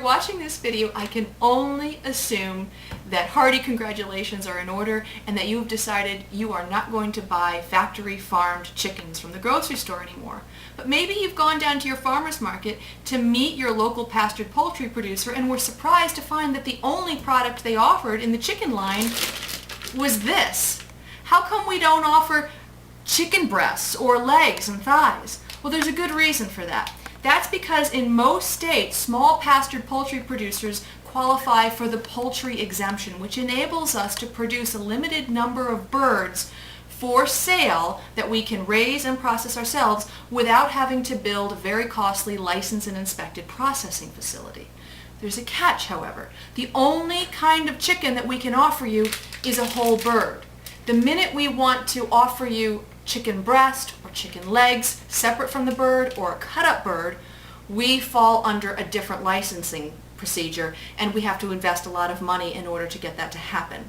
watching this video, I can only assume that hearty congratulations are in order and that you've decided you are not going to buy factory farmed chickens from the grocery store anymore. But maybe you've gone down to your farmer's market to meet your local pastured poultry producer and were surprised to find that the only product they offered in the chicken line was this. How come we don't offer chicken breasts or legs and thighs? Well, there's a good reason for that. That's because in most states, small pastured poultry producers qualify for the poultry exemption, which enables us to produce a limited number of birds for sale that we can raise and process ourselves without having to build a very costly licensed and inspected processing facility. There's a catch, however. The only kind of chicken that we can offer you is a whole bird. The minute we want to offer you chicken breast or chicken legs separate from the bird or a cut-up bird, we fall under a different licensing procedure and we have to invest a lot of money in order to get that to happen.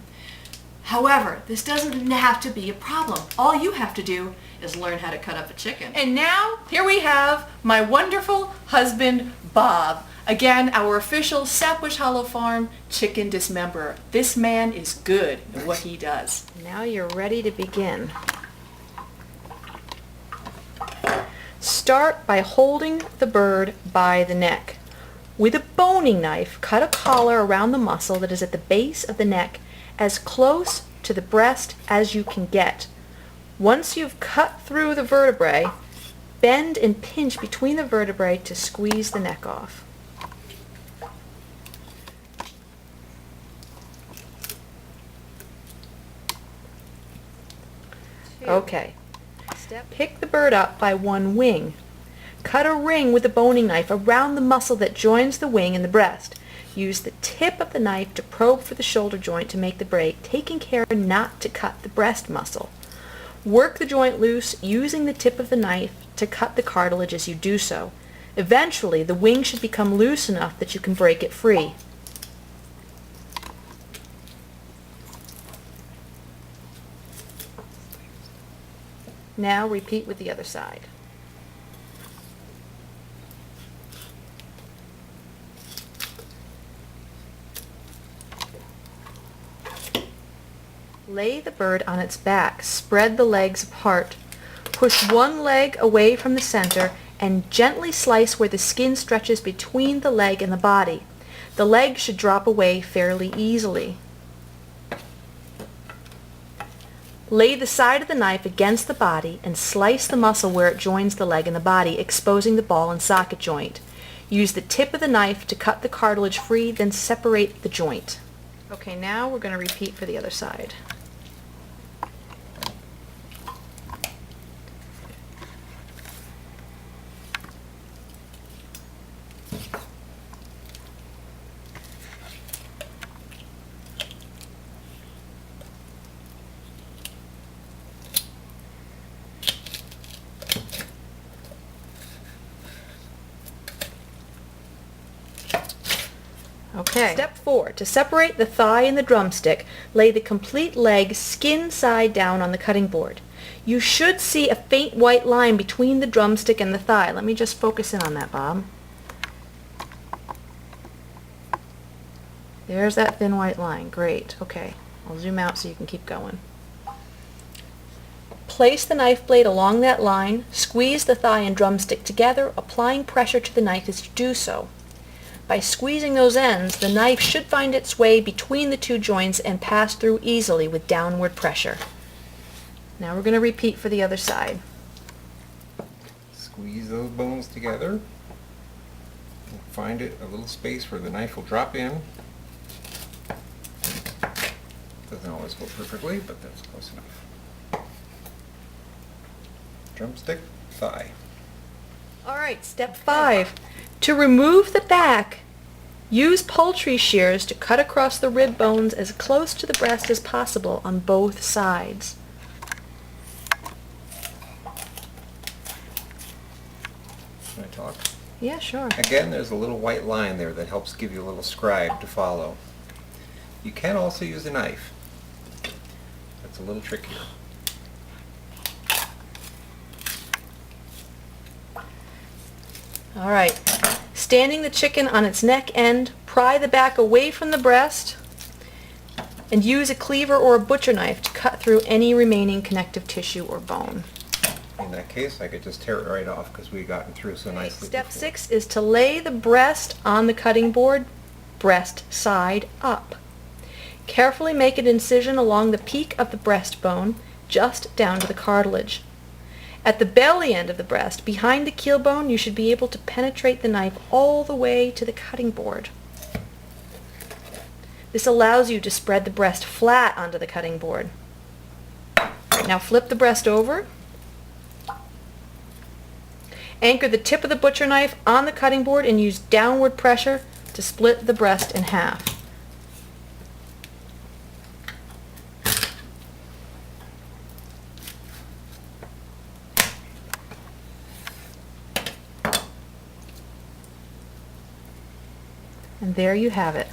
However, this doesn't have to be a problem. All you have to do is learn how to cut up a chicken. And now, here we have my wonderful husband, Bob. Again, our official Sapwish Hollow Farm chicken dismemberer. This man is good at what he does. Now you're ready to begin. Start by holding the bird by the neck. With a boning knife, cut a collar around the muscle that is at the base of the neck as close to the breast as you can get. Once you've cut through the vertebrae, bend and pinch between the vertebrae to squeeze the neck off. Okay. Pick the bird up by one wing. Cut a ring with the boning knife around the muscle that joins the wing and the breast. Use the tip of the knife to probe for the shoulder joint to make the break, taking care not to cut the breast muscle. Work the joint loose using the tip of the knife to cut the cartilage as you do so. Eventually, the wing should become loose enough that you can break it free. Now repeat with the other side. Lay the bird on its back, spread the legs apart. Push one leg away from the center and gently slice where the skin stretches between the leg and the body. The leg should drop away fairly easily. Lay the side of the knife against the body and slice the muscle where it joins the leg and the body, exposing the ball and socket joint. Use the tip of the knife to cut the cartilage free, then separate the joint. Okay, now we're going to repeat for the other side. Okay. Step 4. To separate the thigh and the drumstick, lay the complete leg skin side down on the cutting board. You should see a faint white line between the drumstick and the thigh. Let me just focus in on that, Bob. There's that thin white line. Great. Okay. I'll zoom out so you can keep going. Place the knife blade along that line. Squeeze the thigh and drumstick together, applying pressure to the knife as you do so. By squeezing those ends, the knife should find its way between the two joints and pass through easily with downward pressure. Now we're going to repeat for the other side. Squeeze those bones together. And find a little space where the knife will drop in. Doesn't always go perfectly, but that's close enough. Drumstick, thigh. Alright, step 5. To remove the back, use poultry shears to cut across the rib bones as close to the breast as possible on both sides. Can I talk? Yeah, sure. Again, there's a little white line there that helps give you a little scribe to follow. You can also use a knife. That's a little trickier. Alright. Standing the chicken on its neck end, pry the back away from the breast and use a cleaver or a butcher knife to cut through any remaining connective tissue or bone. In that case, I could just tear it right off because we got it through so nicely. Step before. 6 is to lay the breast on the cutting board, breast side up. Carefully make an incision along the peak of the breastbone, just down to the cartilage. At the belly end of the breast, behind the keel bone, you should be able to penetrate the knife all the way to the cutting board. This allows you to spread the breast flat onto the cutting board. Now flip the breast over. Anchor the tip of the butcher knife on the cutting board and use downward pressure to split the breast in half. And there you have it.